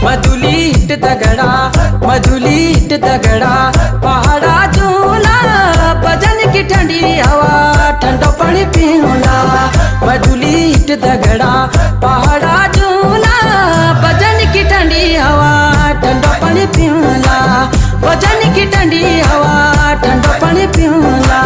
मधुलीट दगड़ा मधुलीट दगड़ा पहाड़ा झूला भजन की ठंडी हवा ठंडो पानी पीला। मधुलीट दगड़ा पहाड़ा झूला भजन की ठंडी हवा ठंडो पानी पीला। भजन की ठंडी हवा ठंडो पानी पीला।